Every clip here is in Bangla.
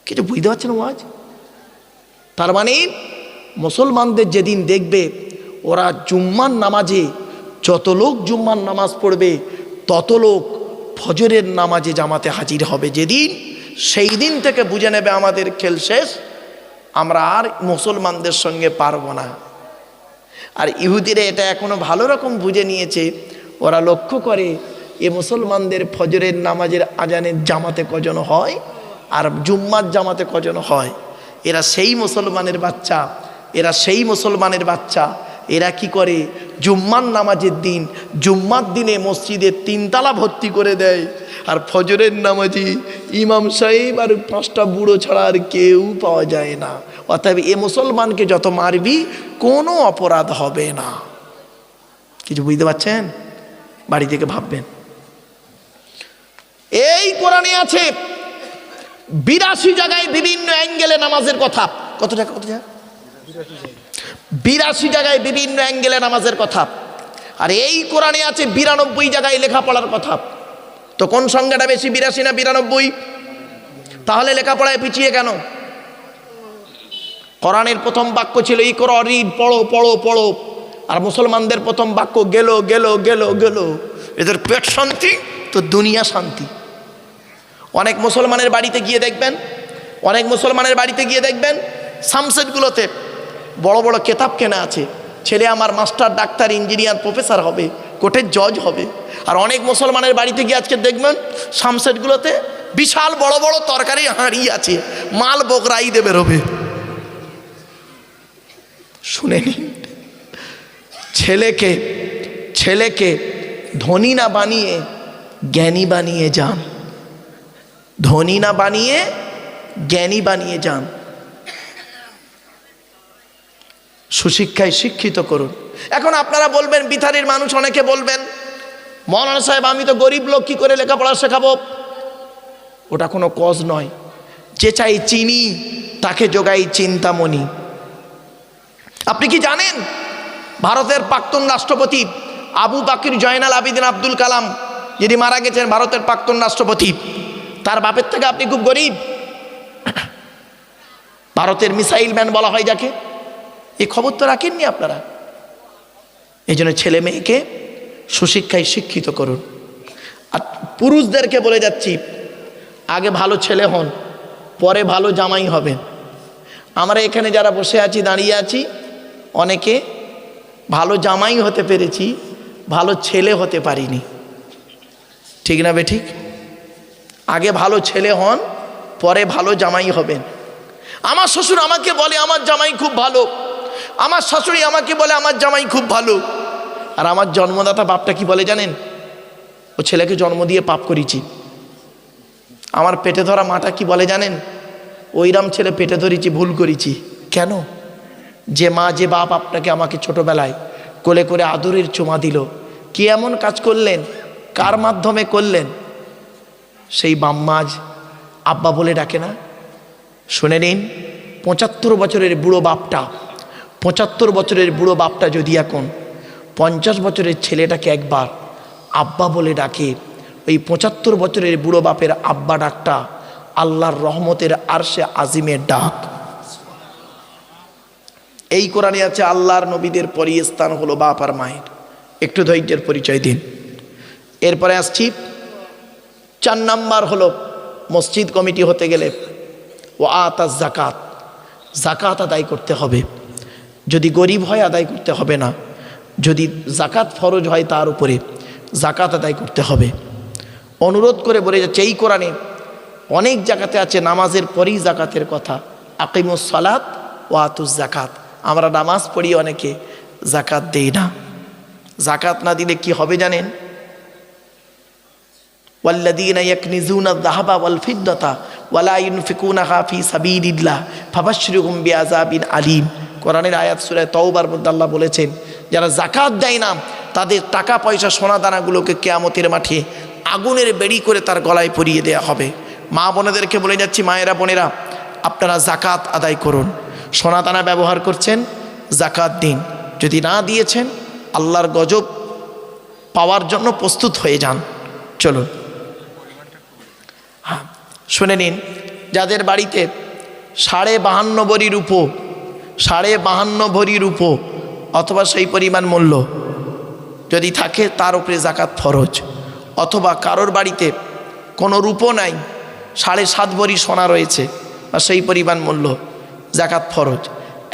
কিছু বুঝতে পারছেন ওয়াজ? তার মানে মুসলমানদের যেদিন দেখবে ওরা জুম্মার নামাজে, যত লোক জুম্মার নামাজ পড়বে তত লোক ফজরের নামাজে জামাতে হাজির হবে যেদিন, সেই দিন থেকে বুঝে নেবে আমাদের খেল শেষ, আমরা আর মুসলমানদের সঙ্গে পারবো না। আর ইহুদিরা এটা এখনো ভালো রকম বুঝে নিয়েছে। ওরা লক্ষ্য করে এ মুসলমানদের ফজরের নামাজের আজানের জামাতে কজন হয় আর জুম্মার জামাতে কজন হয়। এরা সেই মুসলমানের বাচ্চা, এরা সেই মুসলমানের বাচ্চা। এরা কি করে, জুম্মার নামাজের দিন, জুম্মার দিনে মসজিদে 3 তালা ভর্তি করে দেয়, আর ফজরের নামাজি ইমাম সাহেব আর 5টা বুড়ো ছাড়া আর কেউ পাওয়া যায় না। অতএব এ মুসলমানকে যত মারবি কোনো অপরাধ হবে না। কিছু বুঝতে পারছেন? বাড়ি থেকে ভাববেন। এই কোরআনে আছে 82 জায়গায় বিভিন্ন অ্যাঙ্গেলে নামাজের কথা। কত জায়গা? 82 জায়গায় বিভিন্ন অ্যাঙ্গেলে নামাজের কথা। আর এই কোরআনে আছে 92 জায়গায় লেখাপড়ার কথা। তো কোন সংখ্যাটা বেশি, 82 না 92? তাহলে লেখাপড়ায় পিছিয়ে কেন? কোরআনের প্রথম বাক্য ছিল ইকরা, রিড, পড়ো পড়ো পড়ো। আর মুসলমানদের প্রথম বাক্য গেল গেল গেল গেল। এদের পেট শান্তি তো দুনিয়া শান্তি। অনেক মুসলমানের বাড়িতে গিয়ে দেখবেন, অনেক মুসলমানের বাড়িতে গিয়ে দেখবেন সামসেটগুলোতে বড় বড় কেতাব কেনা আছে, ছেলে আমার মাস্টার, ডাক্তার, ইঞ্জিনিয়ার, প্রফেসর হবে, কোর্টের জজ হবে। আর অনেক মুসলমানের বাড়িতে গিয়ে আজকে দেখবেন সামসেটগুলোতে বিশাল বড় বড় তরকারি হাঁড়ি আছে, মাল বকরাই দেবে বেরোবে। শুনে নিন, ছেলেকে ধনী না বানিয়ে জ্ঞানী বানিয়ে যান, ধনী না বানিয়ে জ্ঞানী বানিয়ে যান। সুশিক্ষায় শিক্ষিত করুন। এখন আপনারা বলবেন, বিথারির মানুষ অনেকে বলবেন, মৌলানা সাহেব আমি তো গরিব লোক, কি করে লেখাপড়া শেখাবো? ওটা কোনো কজ নয়। যে চাই চিনি তাকে যোগাই চিন্তামণি। আপনি কি জানেন ভারতের প্রাক্তন রাষ্ট্রপতি আবু বাকির জয়নাল আবিদিন আব্দুল কালাম, যিনি মারা গেছেন, ভারতের প্রাক্তন রাষ্ট্রপতি, তার বাপের থেকে আপনি খুব গরিব। ভারতের মিসাইল ম্যান বলা হয় যাকে। এই খবর তো রাখেননি আপনারা। এই জন্য ছেলে মেয়েকে সুশিক্ষায় শিক্ষিত করুন। আর পুরুষদেরকে বলে যাচ্ছি, আগে ভালো ছেলে হন, পরে ভালো জামাই হবেন। আমরা এখানে যারা বসে আছি, দাঁড়িয়ে আছি, অনেকে ভালো জামাই হতে পেরেছি, ভালো ছেলে হতে পারিনি। ঠিক না বেঠিক? আগে ভালো ছেলে হন, পরে ভালো জামাই হবেন। আমার শ্বশুর আমাকে বলে আমার জামাই খুব ভালো, আমার শাশুড়ি আমাকে বলে আমার জামাই খুব ভালো। আর আমার জন্মদাতা বাপটা কি বলে জানেন? ও ছেলেকে জন্ম দিয়ে পাপ করেছি। আমার পেটে ধরা মাটা কি বলে জানেন? ওইরাম ছেলে পেটে ধরেছি, ভুল করেছি। কেন? যে মা, যে বাপ আপনাকে আমাকে ছোটবেলায় কোলে করে আদরের চুমা দিল, কি এমন কাজ করলেন, কার মাধ্যমে করলেন? সেই বাম্মাজ আব্বা বলে ডাকে না। শুনে নিন, 75 বছরের বুড়ো বাপটা, 75 বছরের বুড়ো বাপটা যদি এখন 50 বছরের ছেলেটাকে একবার আব্বা বলে ডাকে, ওই 75 বছরের বুড়ো বাপের আব্বা ডাকটা আল্লাহর রহমতের আরশে আজিমের ডাক। এই কোরআনে আছে আল্লাহর নবীদের পরই স্থান হলো বাপ আর মায়ের। একটু ধৈর্যের পরিচয় দিন। এরপরে আসছি 4 নাম্বার হলো মসজিদ কমিটি হতে গেলে ও আতা জাকাত, জাকাত আদায় করতে হবে। যদি গরিব হয় আদায় করতে হবে না, যদি জাকাত ফরজ হয় তার উপরে জাকাত আদায় করতে হবে। অনুরোধ করে বলে যাচ্ছে, এই কোরআনে অনেক জায়গাতে আছে নামাজের পরেই জাকাতের কথা। আকিমুস সালাত ওয়া আতুজ জাকাত। আমরা নামাজ পড়ি, অনেকে জাকাত দেই না। জাকাত না দিলে কি হবে জানেন? ওয়াল্লাযীনা ইয়াকনিজুনা আয-যাহাবা ওয়াল ফিদ্দাতা ওয়া লা ইউনফিকুনাহা ফী সাবিলিল্লাহ ফাবাশশিরহুম বিআযাবিন আলীম। কোরআনের আয়াত সূরা তাওবার মধ্যে আল্লাহ বলেছেন, যারা জাকাত দেয় না তাদের টাকা পয়সা সোনা দানাগুলোকে কিয়ামতের মাঠে আগুনের বেড়ি করে তার গলায় পরিয়ে দেয়া হবে। মা বোনেদেরকে বলে যাচ্ছি, মায়েরা বোনেরা আপনারা জাকাত আদায় করুন। সোনা দানা ব্যবহার করছেন, জাকাত দিন। যদি না দিয়েছেন আল্লাহর গজব পাওয়ার জন্য প্রস্তুত হয়ে যান। চলুন, হ্যাঁ শুনে নিন, যাদের বাড়িতে 52.5 ভরি রূপো, 52.5 ভরি রূপো অথবা সেই পরিমাণ মূল্য যদি থাকে তার উপরে জাকাত ফরজ। অথবা কারোর বাড়িতে কোনো রূপো নাই, 7.5 ভরি সোনা রয়েছে বা সেই পরিমাণ মূল্য, জাকাত ফরজ।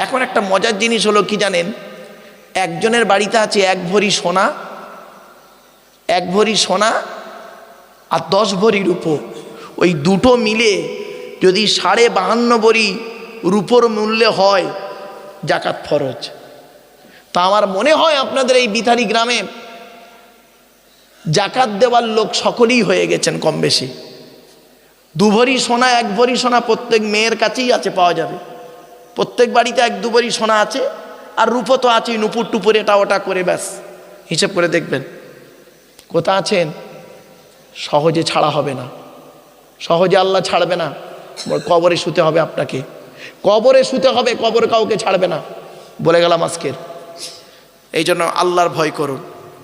এখন একটা মজার জিনিস হলো কি জানেন, একজনের বাড়িতে আছে 1 ভরি সোনা, 1 ভরি সোনা আর 10 ভরি রূপো, ওই দুটো মিলে যদি 52.5 ভরি রূপোর মূল্যে হয় জাকাত ফরজ। তা আমার মনে হয় আপনাদের এই বিথারি গ্রামে জাকাত দেওয়ার লোক সকলেই হয়ে গেছেন কম বেশি। 2 ভরি সোনা 1 ভরি সোনা প্রত্যেক মেয়ের কাছেই আছে, পাওয়া যাবে। প্রত্যেক বাড়িতে 1-2 ভরি সোনা আছে, আর রূপো তো আছেই, নুপুর টুপুর এটা ওটা করে ব্যাস হিসেব করে দেখবেন। কোথা আছেন? সহজে ছাড়া হবে না, সহজে আল্লাহ ছাড়বে না। কবরে শুতে হবে আপনাকে, কবরে শুতে হবে, কবরে কাউকে ছাড়বে না, বলে গেলাম আজকের। এই জন্য আল্লাহর ভয় করুন।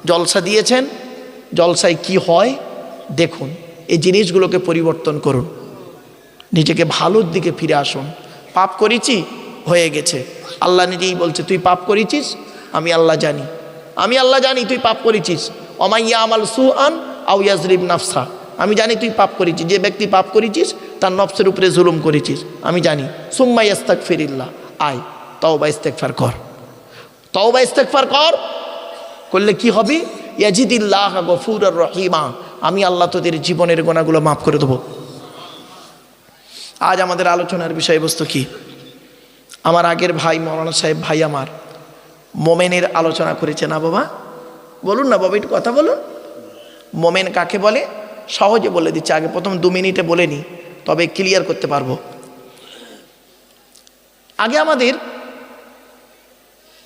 জলসা দিয়েছেন, জলসায় কি হয় দেখুন, এই জিনিসগুলোকে পরিবর্তন করুন, নিজেকে ভালোর দিকে ফিরে আসুন। পাপ করেছি, হয়ে গেছে, আল্লাহ নিজেই বলছে তুই পাপ করেছিস, আমি আল্লাহ জানি, আমি আল্লাহ জানি তুই পাপ করেছিস। অমাইয়া আমাল সুআন আউ ইয়াজরিব নাফসা, আমি জানি তুই পাপ করেছিস। যে ব্যক্তি পাপ করেছিস তার নফসের উপরে জুলুম করেছিস, আমি জানি। সুম্মা ইস্তাগফিরিল্লাহ, আয় তওবা ইস্তেগফার কর, তওবা ইস্তেগফার কর, করলে কি হবে? ইয়াজিদিল্লাহ গফুরুর রহিমা, আমি আল্লাহ তোদের জীবনের গুনাহগুলো মাফ করে দেবো। আজ আমাদের আলোচনার বিষয়বস্তু কি? আমার আগের ভাই মৌলানা সাহেব ভাই আমার মোমেনের আলোচনা করেছে না বাবা? বলুন না বাবা, একটু কথা বলুন। মোমেন কাকে বলে? সহজে বলে দিচ্ছে, আগে প্রথম 2 মিনিটে বলে নি, তবে ক্লিয়ার করতে পারবো। আগে আমাদের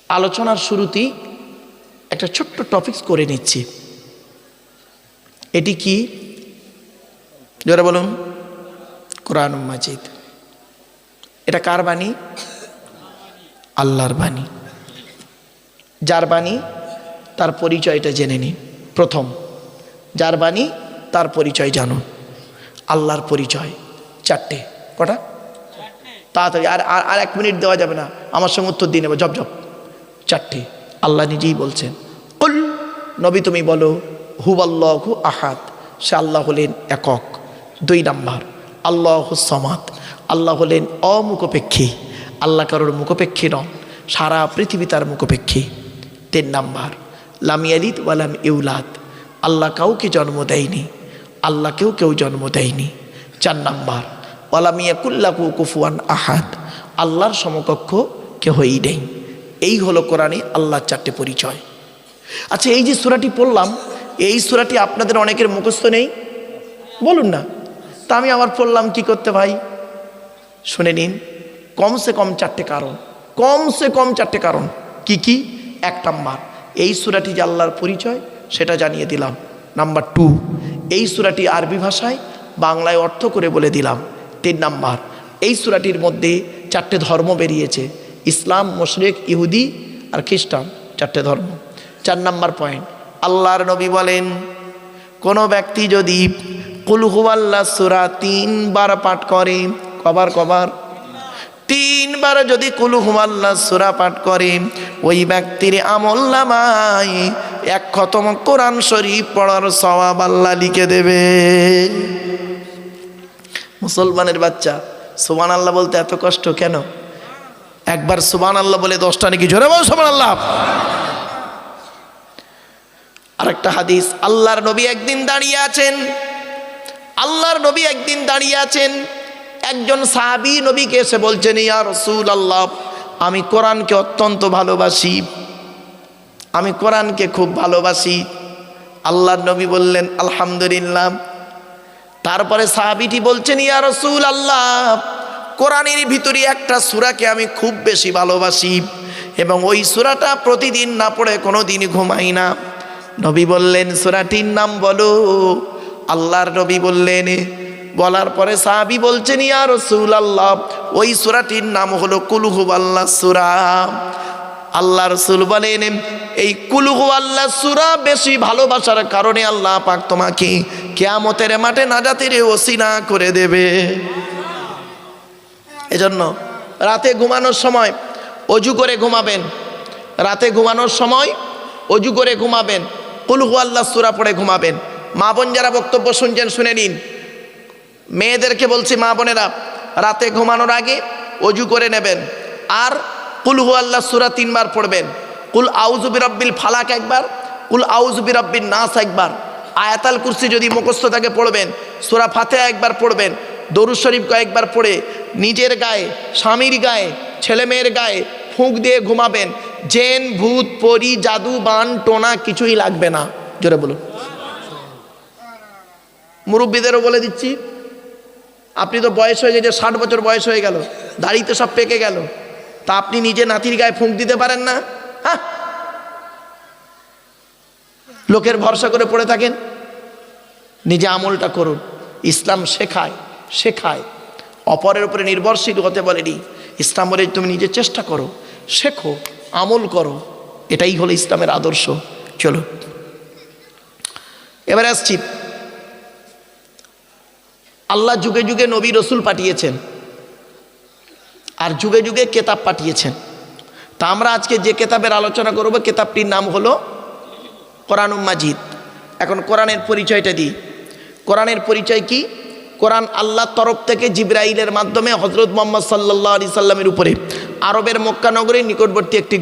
আলোচনার শুরুতেই একটা ছোট্ট টপিকস করে নিচ্ছি। এটি কি জোরে বলুন? কোরআন মাজিদ। এটা কার বাণী? আল্লাহর বাণী। যার বাণী তার পরিচয়টা জেনে নিন। প্রথম, যার বাণী তার পরিচয় জানুন। আল্লাহর পরিচয় 4টে। কটা? তাড়াতাড়ি, আর 1 মিনিট দেওয়া যাবে না, আমার সঙ্গে উত্তর দিয়ে নেবে জব জব। 4টে। আল্লাহ নিজেই বলছেন, কুল, নবী তুমি বলো, হুয়াল্লাহু আহাদ, সে আল্লাহ হলেন একক। 2 নাম্বার, আল্লাহুস সামাদ, আল্লাহ হলেন অমুখপেক্ষী, আল্লাহ কারোর মুখপেক্ষী নন, সারা পৃথিবী তার মুখপেক্ষী। 3 নাম্বার, লাম ইয়ালিদ ওয়া লাম ইউলাদ, আল্লাহ কাউকে জন্ম দেয়নি, আল্লাহকেও কেউ জন্ম দেয়নি। 4 নাম্বার, ওয়া লাম ইয়াকুল লাহু কুফুয়ান আহাদ, আল্লাহর সমকক্ষ কেউই নেই। এই হলো কোরআনে আল্লাহর 4টে পরিচয়। আচ্ছা, এই যে সূরাটি পড়লাম, এই সূরাটি আপনাদের অনেকের মুখস্থ নেই, বলুন না? তা আমি আবার পড়লাম কি করতে ভাই? শুনে নিন, কমসে কম 4টে কারণ, কমসে কম 4টে কারণ। কি কি? 1 নাম্বার, এই সূরাটি যে আল্লাহর পরিচয় সেটা জানিয়ে দিলাম। নাম্বার 2, এই সূরাটি আরবি ভাষায় বাংলায় অর্থ করে বলে দিলাম। 3 নাম্বার, এই সূরাটির মধ্যে 4টে ধর্ম বেরিয়েছে, ইসলাম, মুশরিক, ইহুদি আর খ্রিস্টান, 4টে ধর্ম। 4 নাম্বার পয়েন্ট, আল্লাহর নবী বলেন, কোনো ব্যক্তি যদি কুল হুয়াল্লাহ সূরা 3 বার পাঠ করে, কবার? 3 বার যদি কুল হুয়াল্লাহ সূরা পাঠ করে, ওই ব্যক্তির আমলনামায় 1 খতম কোরআন শরীফ পড়ার সওয়াব আল্লাহ লিখে দেবে। মুসলমানের বাচ্চা, সুবহানাল্লাহ বলতে এত কষ্ট কেন? একবার সুবহানাল্লাহ বলে 10টা নাকি জোরে বল সুবহানাল্লাহ। আরেকটা হাদিস, আল্লাহর নবী একদিন দাঁড়িয়ে আছেন, আল্লাহর নবী একদিন দাঁড়িয়ে আছেন, একজন সাহাবী নবীকে এসে বলছেন, ইয়া রাসূলুল্লাহ, আমি কোরআনকে অত্যন্ত ভালোবাসি, আমি কোরআনকে খুব ভালোবাসি। আল্লাহর নবী বললেন আলহামদুলিল্লাহ। তারপরে সাহাবীটি বলছেন, ইয়া রাসূলুল্লাহ, কোরআনের ভিতরে একটা সূরাকে আমি খুব বেশি ভালোবাসি এবং ওই সূরাটা প্রতিদিন না পড়ে কোনো দিন ঘুমাই না। নবী বললেন, সূরাটির নাম বলো। আল্লাহর নবী বললেন, বলার পরে সাহাবী বলছেন, ইয়া রাসূলুল্লাহ, ওই সূরাটির নাম হলো কুল হুয়াল্লাহ সূরা। আল্লাহ রাসূল বলেন, এই কুল হুয়াল্লাহ সূরা বেশি ভালোবাসার কারণে আল্লাহ পাক তোমাকে কিয়ামতের মাঠে নাজাতের ওসিলা করে দেবে। এজন্য রাতে ঘুমানোর সময় অজু করে ঘুমাবেন, রাতে ঘুমানোর সময় অজু করে ঘুমাবেন, কুল হুয়াল্লাহ সূরা পড়ে ঘুমাবেন। মা বোন যারা বক্তব্য শুনছেন শুনে নিন, মেয়েদেরকে বলছি মা বোনেরা রাতে ঘুমানোর আগে অজু করে নেবেন আর কুল হুয়াল্লাহ সূরা 3 বার পড়বেন। কুল আউযু বিরাব্বিল ফালাক একবার, কুল আউযু বিরাব্বিন নাস একবার, আয়াতাল কুরসি যদি মুখস্থ থাকে পড়বেন, সূরা ফাতিহা একবার পড়বেন, দরুদ শরীফ কয়েকবার পড়ে নিজের গায়ে, স্বামীর গায়ে, ছেলে মেয়ের গায়ে ফুঁক দিয়ে ঘুমাবেন। জেন ভূত পরি জাদু বান টোনা কিছুই লাগবে না। জোরে বলুন। মুরব্বীদেরও বলে দিচ্ছি, আপনি তো বয়স হয়ে গেছে, 60 বছর বয়স হয়ে গেল, দাড়ি তো সব পেকে গেল, তা আপনি নিজে নাতির গায়ে ফুঁক দিতে পারেন না? হ্যাঁ, লোকের ভরসা করে পড়ে থাকেন, নিজে আমলটা করুন। ইসলাম শেখায়, অপরের উপরে নির্ভরশীল হতে বলেনি। ইসলাম বলে তুমি নিজে চেষ্টা করো, শেখো, আমল করো, এটাই হলো ইসলামের আদর্শ। চলো এবারে আসছি, আল্লাহ যুগে যুগে নবী রসুল পাঠিয়েছেন আর যুগে যুগে কেতাব পাঠিয়েছেন। তা আমরা আজকে যে কেতাবের আলোচনা করব, কেতাবটির নাম হলো কোরআনুল মাজিদ। এখন কোরআনের পরিচয়টা দিই। কোরআনের পরিচয় কি? কোরআন আল্লাহর তরফ থেকে জিবরাইলের মাধ্যমে হযরত মুহাম্মদ সাল্লাল্লাহু আলাইহি সাল্লামের উপরে আরবের মক্কা নগরীর নিকটবর্তী একটি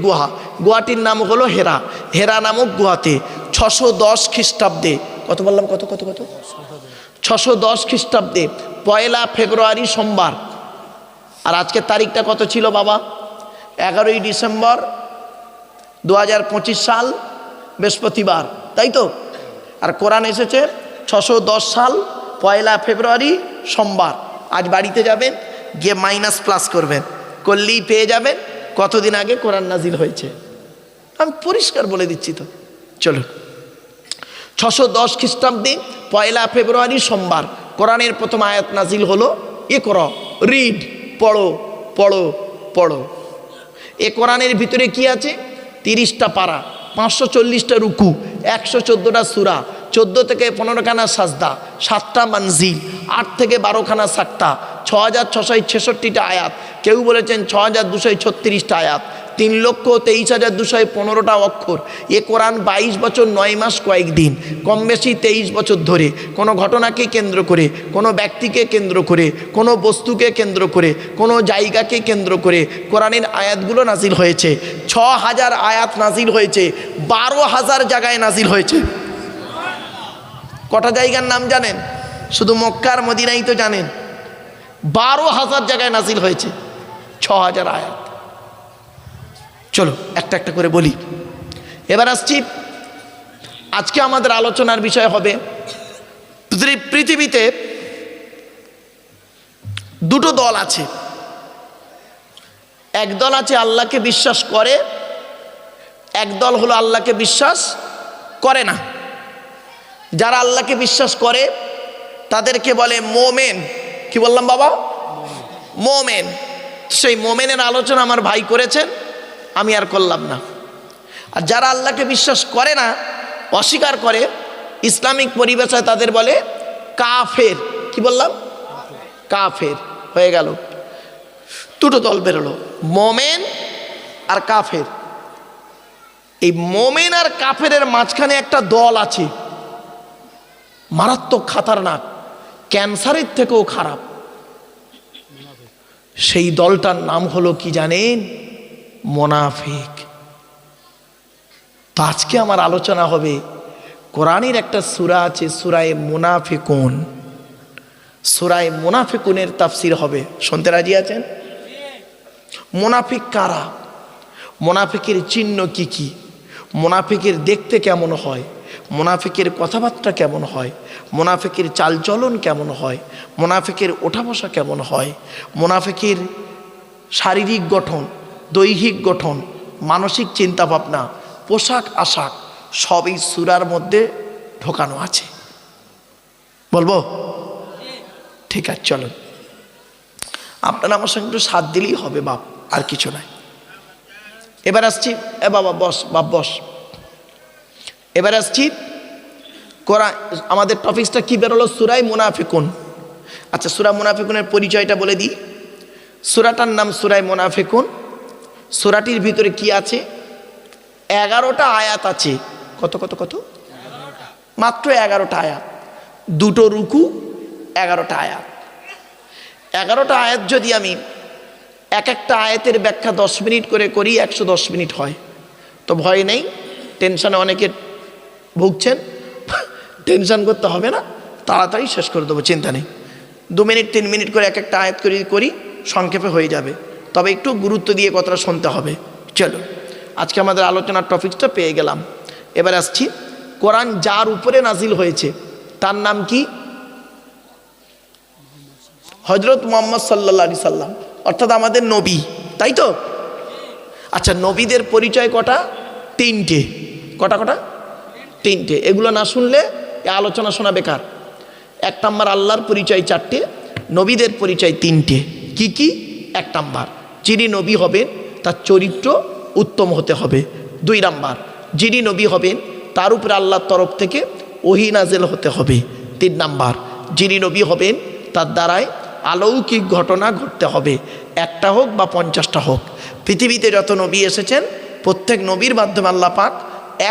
গুহাটির নাম হলো হেরা। হেরা নামক গুহাতে 610 খ্রিস্টাব্দে, কত বললাম, কত 610 খ্রিস্টাব্দে 1 ফেব্রুয়ারি সোমবার, আর আজকের তারিখটা কত ছিল বাবা? 11ই ডিসেম্বর 2025 সাল, বৃহস্পতিবার, তাই তো? আর কোরআন এসেছে 610 সাল 1 ফেব্রুয়ারি সোমবার। আজ বাড়িতে যাবেন, গিয়ে মাইনাস প্লাস করবেন, করলেই পেয়ে যাবেন কতদিন আগে কোরআন নাজিল হয়েছে। আমি পরিষ্কার বলে দিচ্ছি তো। চলো, 610 খ্রিস্টাব্দে 1 ফেব্রুয়ারি সোমবার কোরআনের প্রথম আয়াত নাজিল হলো ইকরা, রিড, পড়ো পড়ো পড়ো। এ কোরআনের ভিতরে কি আছে? 30টা পারা, 540টা রুকু, 114টা সূরা, 14 থেকে 15 খানা সাজদা, 7টা মানজিল, 8 থেকে 12 খানা সাক্তা, 6666টা আয়াত, কেউ বলেছেন 6236টা আয়াত, 3,23,215টা অক্ষর। এ কোরআন 22 বছর 9 মাস কয়েকদিন, কম বেশি 23 বছর ধরে কোনো ঘটনাকে কেন্দ্র করে, কোনো ব্যক্তিকে কেন্দ্র করে, কোনো বস্তুকে কেন্দ্র করে, কোনো জায়গাকে কেন্দ্র করে কোরআনের আয়াতগুলো নাজিল হয়েছে। 6000 আয়াত নাজিল হয়েছে, 12,000 জায়গায় নাজিল হয়েছে। কটা জায়গার নাম জানেন? শুধু মক্কা আর মদিনাই তো জানেন। 12,000 জায়গায় নাজিল হয়েছে, 6000 আয়াত। চলো একটা একটা করে বলি। এবার আসছি, আজকে আমাদের আলোচনার বিষয় হবে পৃথিবীতে দুটো দল আছে। এক দল আছে আল্লাহকে বিশ্বাস করে, এক দল হলো আল্লাহকে বিশ্বাস করে না। যারা আল্লাহকে বিশ্বাস করে তাদেরকে বলে মোমেন। কি বললাম বাবা? মোমেন। সেই মোমেনের আলোচনা আমার ভাই করেছেন, আমি আর করলাম না। আর যারা আল্লাহকে বিশ্বাস করে না, অস্বীকার করে, ইসলামিক পরিভাষায় তাদের বলে কাফের। কি বললাম? কাফের। হয়ে গেল, দুটো দল বেরোলো, মোমেন আর কাফের। এই মোমেন আর কাফেরের মাঝখানে একটা দল আছে, মারাত্মক খাতারনাক, ক্যান্সারের থেকেও খারাপ। সেই দলটার নাম হলো কি জানেন? মুনাফিক। তো আজকে আমার আলোচনা হবে, কোরআনের একটা সূরা আছে সূরায়ে মুনাফিকুন। সূরায়ে মুনাফিকুনের তাফসীর হবে, শুনতে রাজি আছেন? মুনাফিক কারা? মুনাফিকের চিহ্ন কি কি? মুনাফিকের দেখতে কেমন হয়? মুনাফিকের কথাবার্তা কেমন হয়? মুনাফিকের চালচলন কেমন হয়? মুনাফিকের ওঠা বসা কেমন হয়? মুনাফিকের শারীরিক গঠন, দৈহিক গঠন, মানসিক চিন্তাভাবনা, পোশাক আশাক সবই সূরার মধ্যে ঢোকানো আছে। বলবো? ঠিক আছে, চলুন। আপনারা আমার সঙ্গে একটু সাথ দিলেই হবে বাপ, আর কিছু নাই। এবার আসছি, এ বাবা বস, বাপ বস। এবার আসছি, কোরআন আমাদের টপিকসটা কি বেরোলো? সূরা মুনাফিকুন। আচ্ছা, সূরা মুনাফিকুনের পরিচয়টা বলে দিই। সূরাটার নাম সূরা মুনাফিকুন। সূরাটির ভিতরে কি আছে? 11টা আয়াত আছে। কত কত কত? মাত্র 11টা আয়াত, দুটো রুকু, 11টা আয়াত। 11টা আয়াত যদি আমি এক একটা আয়াতের ব্যাখ্যা 10 মিনিট করে করি, 110 মিনিট হয়। তো ভয় নেই, টেনশনে অনেকে ভুগছেন, টেনশন করতে হবে না, তাড়াতাড়ি শেষ করে দেবো, চিন্তা নেই। 2 মিনিট 3 মিনিট করে এক একটা আয়াত করি, সংক্ষেপে হয়ে যাবে। তবে একটু গুরুত্ব দিয়ে কথাটা শুনতে হবে। চলো, আজকে আমাদের আলোচনার টপিকটা পেয়ে গেলাম। এবার আসছি, কোরআন যার উপরে নাজিল হয়েছে তার নাম কি? হযরত মুহাম্মদ সাল্লাল্লাহু আলাইহি সাল্লাম, অর্থাৎ আমাদের নবী, তাই তো? আচ্ছা, নবীদের পরিচয় কটা? 3টে। কটা কটা? 3টে। এগুলো না শুনলে এ আলোচনা শোনা বেকার। 1 নাম্বার আল্লাহর পরিচয় 4টে, নবীদের পরিচয় 3টে। কি কি? 1 নাম্বার, যিনি নবী হবেন তার চরিত্র উত্তম হতে হবে। 2 নাম্বার, যিনি নবী হবেন তার উপরে আল্লাহর তরফ থেকে ওহী নাযিল হতে হবে। 3 নাম্বার, যিনি নবী হবেন তার দ্বারায় অলৌকিক ঘটনা ঘটতে হবে, 1টা হোক বা 50টা হোক। পৃথিবীতে যত নবী এসেছেন প্রত্যেক নবীর মাধ্যমে আল্লাহ পাক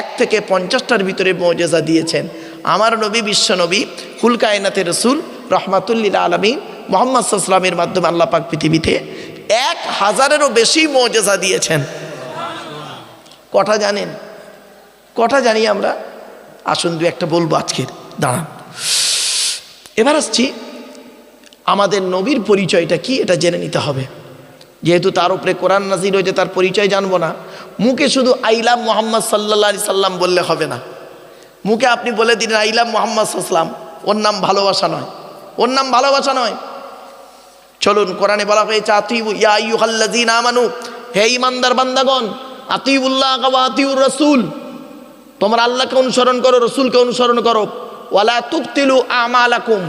1 থেকে 50টার ভিতরে মুজিজা দিয়েছেন। আমার নবী বিশ্ব নবী কুল কায়নাতের রাসূল রাহমাতুল লিল আলামিন মুহাম্মদ সাল্লাল্লাহু আলাইহি ওয়াসাল্লামের মাধ্যমে আল্লাহ পাক পৃথিবীতে 1000-এরও বেশি মুজিজা দিয়েছেন। কটা জানেন? কটা জানি আমরা? আসুন 2-1টা বলবো আজকের, দাঁড়ান। এবার আসছি, আমাদের নবীর পরিচয়টা কি এটা জেনে নিতে হবে। যেহেতু তার উপরে কোরআন নাজিল হয়েছে, তার পরিচয় জানবো না। মুখে শুধু আই লাভ মুহাম্মদ সাল্লাল্লাহু আলাইহি সাল্লাম বললে হবে না। মুখে আপনি বলে দিন আই লাভ মুহাম্মদ সাল্লাম, ওর নাম ভালোবাসা নয়, ওর নাম ভালোবাসা নয়। চলুন, কোরআনে বলা হয়েছে আতিউ ইয়া আইয়ুহাল্লাযীনা আমানু, হে ঈমানদার বান্দাগণ, আতিউল্লাহ ওয়া আতিউর রাসূল, তোমরা আল্লাহকে অনুসরণ করো, রাসূলকে অনুসরণ করো। ওয়ালা তুবতিলু আমালাকুম,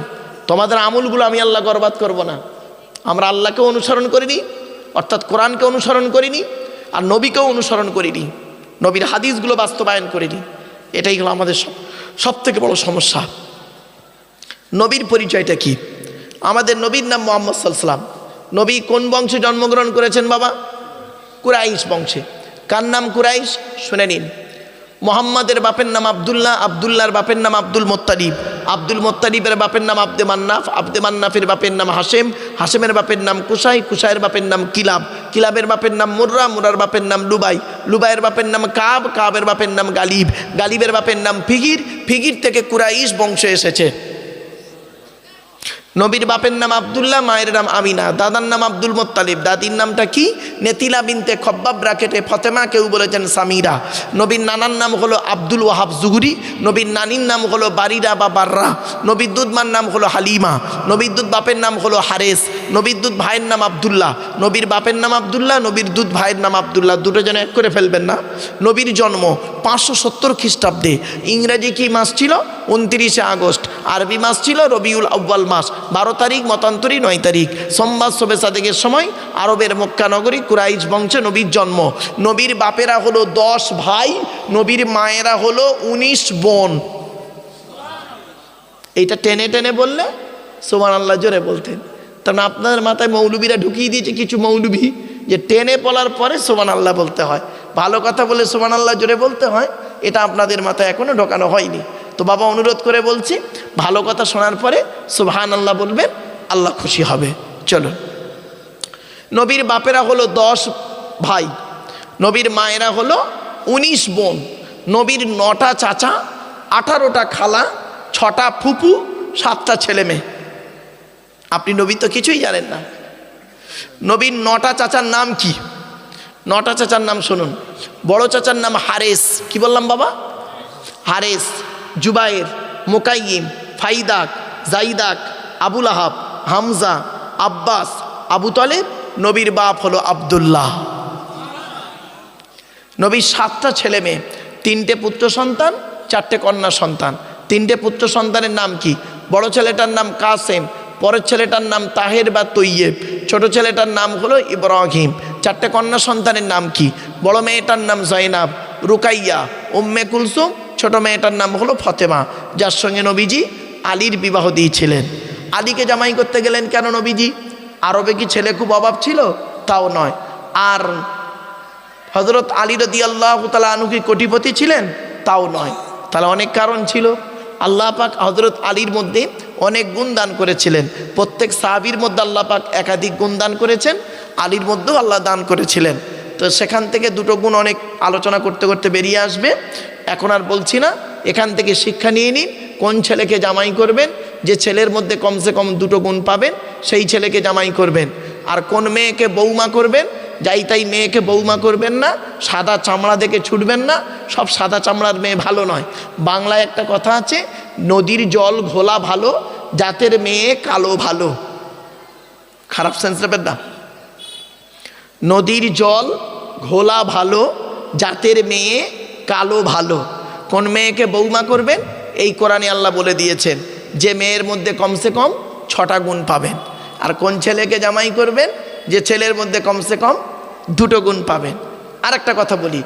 তোমাদের আমলগুলো আমি আল্লাহ বরবাদ করব না। আমরা আল্লাহকে অনুসরণ করিনি, অর্থাৎ কোরআনকে অনুসরণ করিনি, আর নবীকেও অনুসরণ করিনি, নবীর হাদিসগুলো বাস্তবায়ন করিনি। এটাই হলো আমাদের সব থেকে বড় সমস্যা। নবীর পরিচয়টা কি? আমাদের নবীর নাম মুহাম্মদ সাল্লাল্লাহু আলাইহি ওয়াসাল্লাম। নবী কোন বংশে জন্মগ্রহণ করেছেন বাবা? কুরাইশ বংশে। কার নাম কুরাইশ? শুনে নিন। মুহাম্মাদের বাপের নাম আব্দুল্লাহ, আব্দুল্লাহর বাপের নাম আব্দুল মুত্তালিব, আব্দুল মুত্তালিবের বাপের নাম আব্দে মান্নাফ, আব্দে মান্নাফের বাপের নাম হাশেম, হাশেমের বাপের নাম কুসাই, কুসাইয়ের বাপের নাম কিলাব, কিলাবের বাপের নাম মুর্রা, মুরার বাপের নাম লুবাই, লুবাইয়ের বাপের নাম কাব, কাবের বাপের নাম গালিব, গালিবের বাপের নাম ফিগির, ফিগির থেকে কুরাইশ বংশ এসেছে। নবীর বাপের নাম আব্দুল্লাহ, মায়ের নাম আমিনা, দাদার নাম আব্দুল মুত্তালিব, দাদির নামটা কি? নেতিলা বিনতে খব্বাব ব্রাকেটে ফতেমা, কেউ বলেছেন সামিরা। নবীর নানার নাম হলো আব্দুল ওয়াহাব জুহরি, নবীর নানির নাম হলো বারিরা বা বাররা, নবীর দুধমার নাম হলো হালিমা, নবীর দুধ বাপের নাম হলো হারেস, নবীর দুধ ভাইয়ের নাম আব্দুল্লাহ, নবীর বাপের নাম আব্দুল্লাহ, নবীর দুধ ভাইয়ের নাম আব্দুল্লাহ, দুটো যেন এক করে ফেলবেন না। নবীর জন্ম 570 খ্রিস্টাব্দে। ইংরেজি কি মাস ছিল? 29শে আগস্ট। আরবি মাস ছিল রবিউল আউয়াল মাস, 12 তারিখ, মতান্তরী 9 তারিখ। সোমবার শবে সাদেকের সময় আরবের মক্কা নগরী কুরাইশ বংশে নবীর জন্ম। নবীর বাপেরা হলো 10 ভাই, নবীর মায়েরা হলো 19 বোন। এইটা টেনে টেনে বললে সুবহানাল্লাহ জোরে বলতেন। কারণ আপনাদের মাথায় মৌলবীরা ঢুকিয়ে দিয়েছে কিছু মৌলবী, যে টেনে বলার পরে সুবহানাল্লাহ বলতে হয়, ভালো কথা বলে সুবহানাল্লাহ জোরে বলতে হয়। এটা আপনাদের মাথায় এখনো ঢোকানো হয়নি। তো বাবা, অনুরোধ করে বলছি, ভালো কথা শোনার পরে সুবহানাল্লাহ বলবেন, আল্লাহ খুশি হবে। চলো, নবীর বাপেরা হলো 10 ভাই, নবীর মায়েরা হলো 19 বোন, নবীর 9টা চাচা, 18টা খালা, 6টা ফুপু, 7টা ছেলে মেয়ে। আপনি নবী তো কিছুই জানেন না। নবীর 9টা চাচার নাম কি? 9টা চাচার নাম শুনুন। বড় চাচার নাম হারেস। কি বললাম বাবা? হারেস, জুবাইর, মুকাইম, ফাইদাক, জাইদাক, আবুল আহাব, হামজা, আব্বাস, আবু তালেব। নবীর বাপ হলো আব্দুল্লাহ। নবীর 7টা ছেলে মেয়ে, 3টে পুত্র সন্তান, 4টে কন্যা সন্তান। 3টে পুত্র সন্তানের নাম কি? বড় ছেলেটার নাম কাসেম, পরের ছেলেটার নাম তাহের বা তৈয়েব, ছোট ছেলেটার নাম হলো ইব্রাহিম। 4টে কন্যা সন্তানের নাম কি? বড় মেয়েটার নাম জয়নাব, রুকাইয়া, উম্মে কুলসুম, ছোট মেয়েটার নাম হলো ফতেমা, যার সঙ্গে নবীজি আলীর বিবাহ দিয়েছিলেন। আলীকে জামাই করতে গেলেন কেন নবীজি? আরবে কি ছেলে খুব অভাব ছিল? তাও নয়। আর হযরত আলী রাদিয়াল্লাহু তাআলা আনহু কি কোটিপতি ছিলেন? তাও নয়। তাহলে অনেক কারণ ছিল। আল্লাহ পাক হযরত আলীর মধ্যে অনেক গুণ দান করেছিলেন। প্রত্যেক সাহাবীর মধ্যে আল্লাহ পাক একাধিক গুণ দান করেছেন, আলীর মধ্যেও আল্লাহ দান করেছিলেন। তো সেখান থেকে দুটো গুণ অনেক আলোচনা করতে করতে বেরিয়ে আসবে, এখন আর বলছি না। এখান থেকে শিক্ষা নিয়ে নিন, কোন ছেলেকে জামাই করবেন, যে ছেলের মধ্যে কমসে কম দুটো গুণ পাবেন সেই ছেলেকে জামাই করবেন। আর কোন মেয়েকে বৌমা করবেন, যাই তাই মেয়েকে বৌমা করবেন না, সাদা চামড়া দেখে ছুটবেন না, সব সাদা চামড়ার মেয়ে ভালো নয়। বাংলায় একটা কথা আছে, নদীর জল ঘোলা ভালো, জাতের মেয়ে কালো ভালো। খারাপ সেন্স নেবেন না। নদীর জল ঘোলা ভালো, জাতের মেয়ে কালো ভালো। কোন মেয়েকে বৌমা করবেন, এই কোরআনে আল্লাহ বলে দিয়েছেন যে মেয়ের মধ্যে কমসে কম 6টা গুণ পাবেন। আর কোন ছেলেকে জামাই করবেন, যে ছেলের মধ্যে কমসে কম 2টো গুণ পাবেন। আর একটা কথা বলি,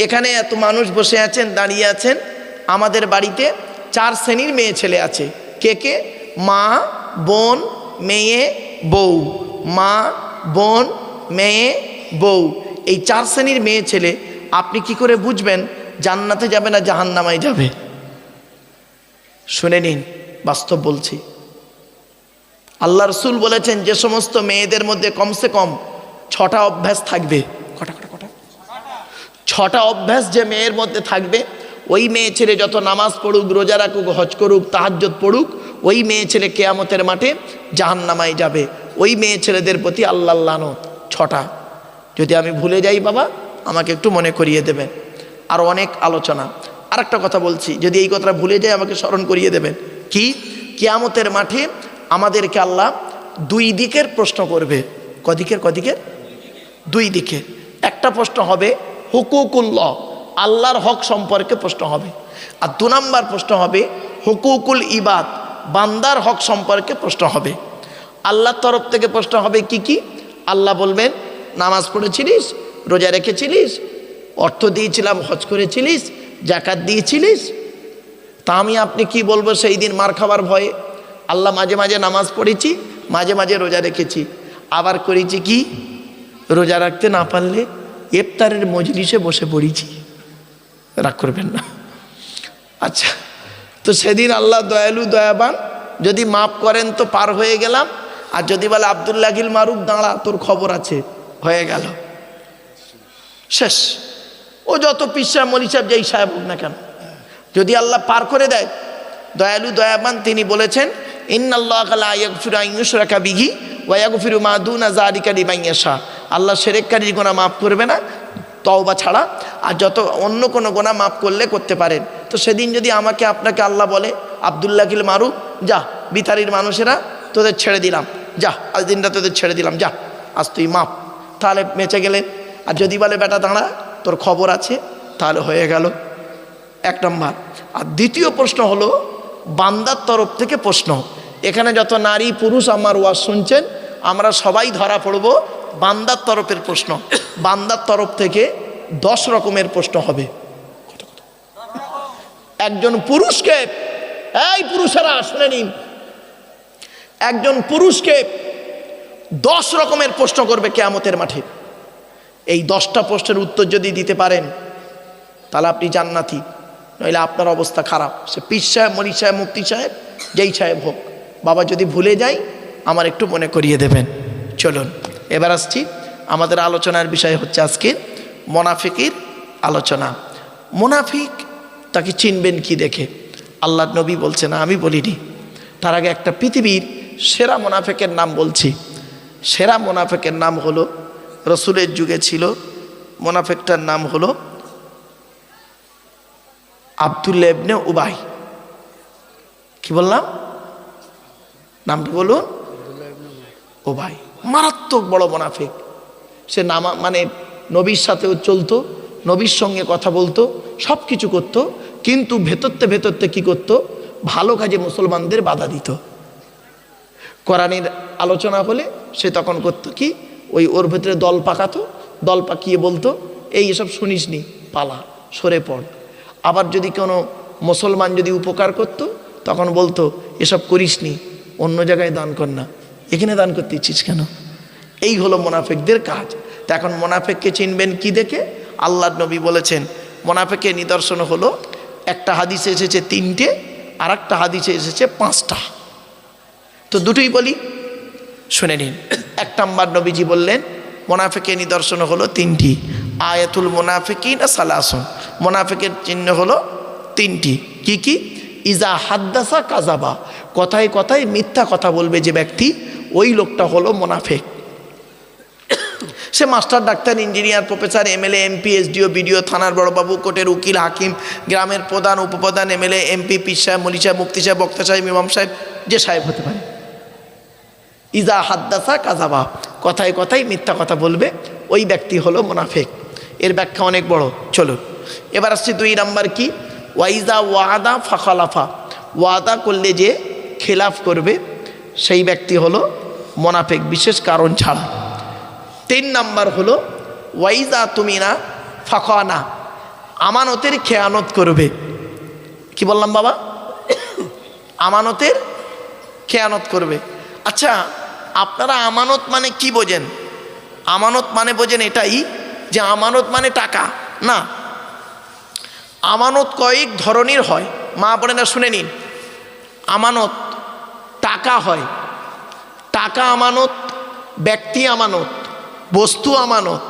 এখানে এত মানুষ বসে আছেন, দাঁড়িয়ে আছেন, আমাদের বাড়িতে 4 শ্রেণীর মেয়ে ছেলে আছে। কে কে? মা, বোন, মেয়ে, বউ। মা, বোন, মেয়ে, বউ। এই 4 শ্রেণীর মেয়ে ছেলে আপনি কি করে বুঝবেন জান্নাতে যাবে না জাহান্নামায় যাবে? শুনে নিন, বাস্তব বলছি। আল্লাহ রসুল বলেছেন যে সমস্ত মেয়েদের মধ্যে কমসে কম 6টা অভ্যাস থাকবে, কটা 6টা অভ্যাস যে মেয়ের মধ্যে থাকবে, ওই মেয়ে ছেলে যত নামাজ পড়ুক, রোজা রাখুক, হজ করুক, তাহাজ্জুদ পড়ুক, ওই মেয়ে ছেলে কিয়ামতের মাঠে জাহান্নামায় যাবে। ওই মেয়ে ছেলেদের প্রতি আল্লাহর লানত 6টা। যদি আমি ভুলে যাই বাবা, আমাকে একটু মনে করিয়ে দেবেন। আর অনেক আলোচনা। আর একটা কথা বলছি, যদি এই কথাটা ভুলে যাই আমাকে স্মরণ করিয়ে দেবেন। কি? কিয়ামতের মাঠে আমাদেরকে আল্লাহ 2 দিকের প্রশ্ন করবে। কদিকের? 2 দিকের। একটা প্রশ্ন হবে হুকুকুল্লাহ, আল্লাহর হক সম্পর্কে প্রশ্ন হবে। আর 2 নম্বর প্রশ্ন হবে হুকুকুল ইবাদ, বান্দার হক সম্পর্কে প্রশ্ন হবে। আল্লাহর তরফ থেকে প্রশ্ন হবে কি কি? আল্লাহ বলবেন, নামাজ পড়েছিলিস, রোজা রেখেছিলিস, অর্থ দিয়েছিলাম, হজ করেছিলিস, জাকাত দিয়েছিলিস? তা আমি আপনি কি বলবো সেই দিন মার খাবার ভয়ে? আল্লাহ, মাঝে মাঝে নামাজ পড়েছি, মাঝে মাঝে রোজা রেখেছি, আবার করেছি কি, রোজা রাখতে না পারলে ইফতারের মজলিসে বসে পড়েছি। রাগ করবেন না। আচ্ছা, তো সেদিন আল্লাহ দয়ালু দয়াবান, যদি মাফ করেন তো পার হয়ে গেলাম, আর যদি বলে আব্দুল্লাহিল মারুফ দাঁড়া, তোর খবর আছে, হয়ে গেল, শেষ। ও যত পীর সাহেব, মলি সাহেব, যেই সাহেব হোক না কেন, যদি আল্লাহ পার করে দেয়, দয়ালু দয়াবান তিনি বলেছেন, ইন্নাল্লাহা লা ইয়াগফিরু আন ইউশরাকা বিহি ওয়া ইয়াগফিরু মা দুনা যালিকা লিমান ইয়াশা। আল্লাহ শিরককারীর গুনাহ মাফ করবে না তওবা ছাড়া, আর যত অন্য কোনো গুনাহ মাফ করলে করতে পারেন। তো সেদিন যদি আমাকে আপনাকে আল্লাহ বলে, আব্দুল্লাহিল মারুফ যা, বিতারির মানুষেরা তোদের ছেড়ে দিলাম, যা, আজ দিনটা তোদের ছেড়ে দিলাম, যা, আজ তুই মাফ, তাহলে বেঁচে গেলেন। আর যদি বলে বেটা দাঁড়া, তোর খবর আছে, তাহলে হয়ে গেল, 1 নম্বর। আর দ্বিতীয় প্রশ্ন হলো বান্দার তরফ থেকে প্রশ্ন। এখানে যত নারী পুরুষ আমার ওয়াজ শুনছেন, আমরা সবাই ধরা পড়ব বান্দার তরফের প্রশ্ন। বান্দার তরফ থেকে 10 রকমের প্রশ্ন হবে। একজন পুরুষকে, এই পুরুষেরা শুনে নিন, একজন পুরুষকে 10 রকমের প্রশ্ন করবে কিয়ামতের মাঠে। এই 10টা প্রশ্নের উত্তর যদি দিতে পারেন তাহলে আপনি জান্নাতি, নইলে আপনার অবস্থা খারাপ। সে পীর সাহেব, মনি সাহেব, মুফতি সাহেব, যেই সাহেব হোক। বাবা যদি ভুলে যাই আমার একটু মনে করিয়ে দেবেন। চলুন এবার আসছি, আমাদের আলোচনার বিষয় হচ্ছে আজকে মুনাফিকের আলোচনা। মুনাফিক তাকে চিনবেন কি দেখে? আল্লাহর নবী বলছেন, আমি বলিনি। তার আগে একটা পৃথিবীর সেরা মুনাফিকের নাম বলছি। সেরা মুনাফিকের নাম হলো, রসুলের যুগে ছিল, মুনাফিকটার নাম হলো আব্দুল্লাহ ইবনে উবাই। কি বললাম? নামটা বলুন। উবাই মারাত্মক বড় মুনাফিক। সে মানে নবীর সাথেও চলতো, নবীর সঙ্গে কথা বলতো, সব কিছু করতো, কিন্তু ভেতরতে ভেতরতে কি করতো? ভালো কাজে মুসলমানদের বাধা দিত। কোরআনের আলোচনা হলে সে তখন করতো কি, ওর ভেতরে দল পাকাতো, দল পাকিয়ে বলতো, এই এসব শুনিসনি, পালা, সরে পড়। আবার যদি কোনো মুসলমান যদি উপকার করতো, তখন বলতো, এসব করিসনি, অন্য জায়গায় দান কর না, এখানে দান করতে ইচ্ছিস কেন? এই হলো মুনাফিকদের কাজ। তা এখন মুনাফিককে চিনবেন কি দেখে? আল্লাহর নবী বলেছেন মুনাফিকের নিদর্শন হলো, একটা হাদিসে এসেছে 3টে, আর একটা হাদিসে এসেছে 5টা। তো দুটোই বলি, শুনে নিন। 1 নম্বর নবীজি বললেন মুনাফিকের নিদর্শন হলো 3টি। আয়াতুল মুনাফিকিন সালাসুন, মুনাফিকের চিহ্ন হলো 3টি। কি কি? ইজা হাদ্দাসা কাযাবা, কথায় কথায় মিথ্যা কথা বলবে যে ব্যক্তি, ওই লোকটা হলো মুনাফিক। সে master, doctor, engineer, professor, MLA, MP, SDO, BDO, থানার বড়বাবু, কোর্টের উকিল, হাকিম, গ্রামের প্রধান, উপপ্রধান, এমএলএ, এমপি, পীর সাহেব, মলি সাহেব, মুফতি সাহেব, বক্তা সাহেব, ইমাম সাহেব, যে সাহেব হতে পারে। ইজা হাদ্দাসা কাযাবা, কথায় কথায় মিথ্যা কথা বলবে, ওই ব্যক্তি হলো মুনাফিক। এর ব্যাখ্যা অনেক বড়, চলো এবার আসছি 2 নম্বর কি? ওয়াইজা ওয়াদা ফাখালাফা, ওয়াদা করলে যে খেলাফ করবে সেই ব্যক্তি হলো মুনাফিক, বিশেষ কারণ ছাড়া। 3 নম্বর হলো ওয়াইজা তুমিনা ফাখানা, আমানতের খেয়ানত করবে। কি বললাম বাবা? আমানতের খেয়ানত করবে। আচ্ছা, আপনারা আমানত মানে কি বোঝেন? আমানত মানে বোঝেন এটাই যে আমানত মানে টাকা না। আমানত কয়েক ধরনের হয়, মা বোনেরা শুনে নিন। আমানত টাকা হয়, টাকা আমানত, ব্যক্তি আমানত, বস্তু আমানত,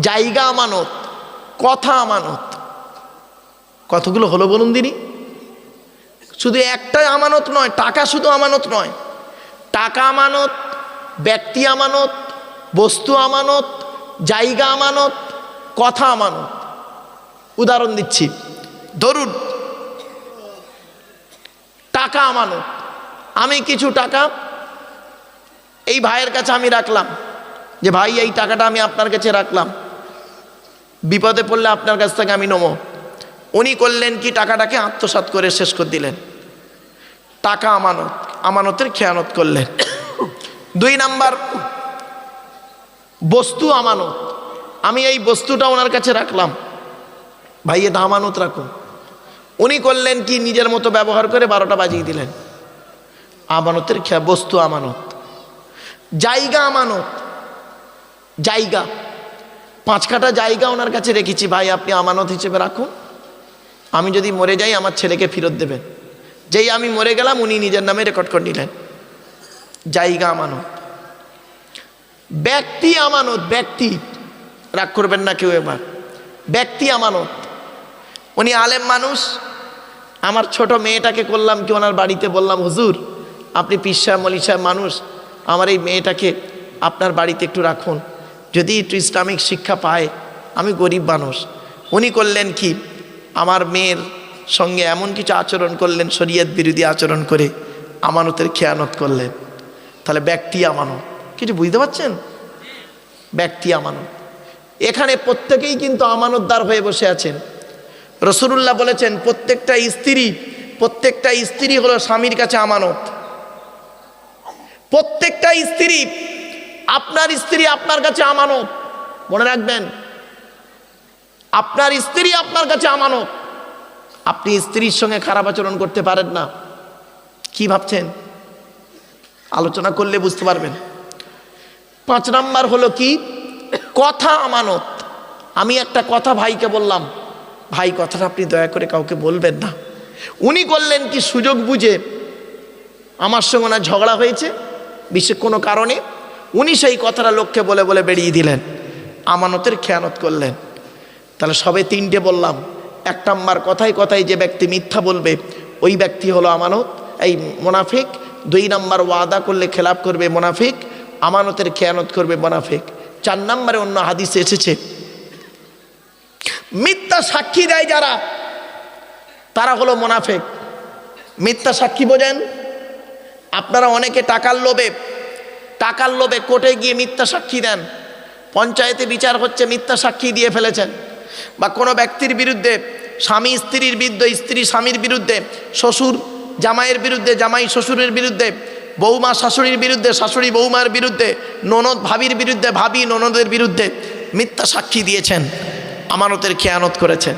জায়গা আমানত, কথা আমানত। কতগুলো হলো বলুন দিনি? শুধু একটাই আমানত নয়, টাকা শুধু আমানত নয়, টাকা আমানত, ব্যক্তি আমানত, বস্তু আমানত, জায়গা আমানত, কথা আমানত। উদাহরণ দিচ্ছি, ধরুন টাকা আমানত। আমি কিছু টাকা এই ভাইয়ের কাছে আমি রাখলাম, যে ভাই এই টাকাটা আমি আপনার কাছে রাখলাম, বিপদে পড়লে আপনার কাছ থেকে আমি নেবো। উনি করলেন কি? টাকাটাকে আত্মসাৎ করে শেষ করে দিলেন। টাকা আমানত, আমানতের খেয়ানত করলেন। 2 নাম্বার বস্তু আমানত। আমি এই বস্তুটা ওনার কাছে রাখলাম, ভাই এটা আমানত রাখুন। উনি করলেন কি? নিজের মতো ব্যবহার করে 12টা বাজিয়ে দিলেন। আমানতের বস্তু আমানত। জায়গা আমানত, জায়গা 5 কাঠা জায়গা ওনার কাছে রেখেছি, ভাই আপনি আমানত হিসেবে রাখুন, আমি যদি মরে যাই আমার ছেলেকে ফেরত দেবেন। যেই আমি মরে গেলাম উনি নিজের নামে রেকর্ড করে নিলেন। জায়গা আমানত। ব্যক্তি আমানত, ব্যক্তি, রাগ করবেন না কেউ এবার, ব্যক্তি আমানত। উনি আলেম মানুষ, আমার ছোট মেয়েটাকে করলাম কি ওনার বাড়িতে, বললাম হুজুর আপনি পীর সাহেব মলি সাহেব মানুষ, আমার এই মেয়েটাকে আপনার বাড়িতে একটু রাখুন, যদি একটু ইসলামিক শিক্ষা পায়, আমি গরিব মানুষ। উনি করলেন কি? আমার মেয়ের সঙ্গে এমন কিছু আচরণ করলেন, শরীয়ত বিরোধী আচরণ করে আমানতের খেয়ানত করলেন। তাহলে ব্যক্তি আমানত। কিছু বুঝতে পারছেন? ব্যক্তি আমানত। এখানে প্রত্যেকেই কিন্তু আমানতদার হয়ে বসে আছেন। রাসূলুল্লাহ বলেছেন প্রত্যেকটা স্ত্রী হলো স্বামীর কাছে আমানত। প্রত্যেকটা স্ত্রী, আপনার স্ত্রী আপনার কাছে আমানত, মনে রাখবেন, আপনার স্ত্রী আপনার কাছে আমানত। আপনি স্ত্রীর সঙ্গে খারাপ আচরণ করতে পারেন না। কি ভাবছেন? আলোচনা করলে বুঝতে পারবেন। 5 নাম্বার হলো কি? কথা আমানত। আমি একটা কথা ভাইকে বললাম, ভাই কথাটা আপনি দয়া করে কাউকে বলবেন না। উনি করলেন কি? সুযোগ বুঝে, আমার সঙ্গে না ঝগড়া হয়েছে বিশেষ কোনো কারণে, উনি সেই কথাটা লোককে বলে বলে বেরিয়ে দিলেন, আমানতের খেয়ানত করলেন। তাহলে সবে 3টে বললাম। 1 নাম্বার কথায় কথায় যে ব্যক্তি মিথ্যা বলবে ওই ব্যক্তি হলো আমানত, এই মুনাফিক। 2 নাম্বার ওয়াদা করলে খেলাপ করবে মুনাফিক, আমানতের খেয়ানত করবে মুনাফিক। 4 নম্বরে অন্য হাদিসে এসেছে মিথ্যা সাক্ষী দেয় যারা, তারা হলো মুনাফিক। মিথ্যা সাক্ষী বোঝেন? আপনারা অনেকে টাকার লোভে কোর্টে গিয়ে মিথ্যা সাক্ষী দেন, পঞ্চায়েতে বিচার হচ্ছে মিথ্যা সাক্ষী দিয়ে ফেলেছেন, বা কোনো ব্যক্তির বিরুদ্ধে, স্বামী স্ত্রীর বিরুদ্ধে, স্ত্রী স্বামীর বিরুদ্ধে, শ্বশুর জামাইয়ের বিরুদ্ধে, জামাই শ্বশুরের বিরুদ্ধে, বৌমা শাশুড়ির বিরুদ্ধে, শাশুড়ি বৌমার বিরুদ্ধে, ননদ ভাবির বিরুদ্ধে, ভাবি ননদের বিরুদ্ধে মিথ্যা সাক্ষী দিয়েছেন, আমানতের খেয়ানত করেছেন।